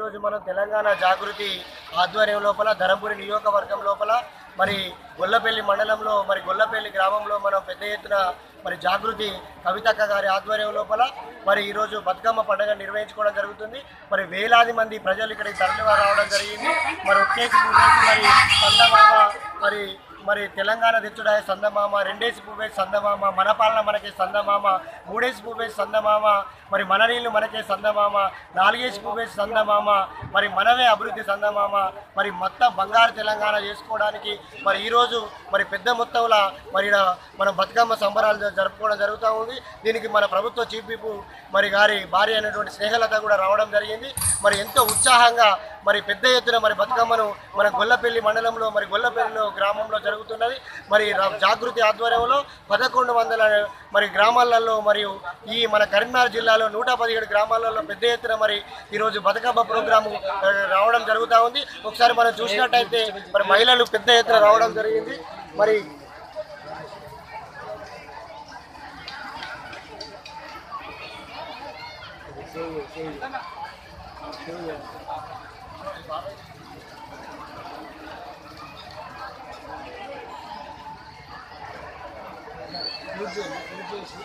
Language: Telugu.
ఈరోజు మనం తెలంగాణ జాగృతి ఆధ్వర్యం లోపల ధర్మపురి నియోజకవర్గం లోపల మరి గొల్లపల్లి మండలంలో మరి గొల్లపల్లి గ్రామంలో మనం పెద్ద ఎత్తున మరి జాగృతి కవితక్క గారి ఆధ్వర్యం లోపల మరి ఈరోజు బతుకమ్మ పండుగ నిర్వహించుకోవడం జరుగుతుంది. మరి వేలాది మంది ప్రజలు ఇక్కడికి తరలి రావడం జరిగింది. మరి ఒక్కేసి మరి చందమామ మరి మరి తెలంగాణ తెచ్చుడాయ సందమామ, రెండేసి పువ్వేసి సందమామ, మన పాలన మనకే సందమామ, మూడేసి పువ్వేసి సందమామ, మరి మన నీళ్ళు మనకే సందమామ, నాలుగేసి పువ్వేసి సందమామ, మరి మనమే అభివృద్ధి సందమామ, మరి మొత్తం బంగారు తెలంగాణ చేసుకోవడానికి మరి ఈరోజు మరి పెద్ద మొత్తంలో మరి మనం బతుకమ్మ సంబరాలు జరుపుకోవడం జరుగుతూ ఉంది. దీనికి మన ప్రభుత్వ చీఫ్ విప్ మరి గారి భార్య అయినటువంటి స్నేహలత కూడా రావడం జరిగింది. మరి ఎంతో ఉత్సాహంగా మరి పెద్ద ఎత్తున మరి బతుకమ్మను మన గొల్లపల్లి మండలంలో మరి గొల్లపల్లిలో గ్రామంలో జరుగుతున్నది. మరి జాగృతి ఆధ్వర్యంలో 1100 మరి గ్రామాలలో మరియు ఈ మన కరీంనగర్ జిల్లాలో 117 గ్రామాలలో పెద్ద ఎత్తున మరి ఈరోజు బతుకమ్మ ప్రోగ్రాము రావడం జరుగుతూ ఉంది. ఒకసారి మనం చూసినట్టయితే మరి మహిళలు పెద్ద ఎత్తున రావడం జరిగింది. మరి యూజ్ చేసి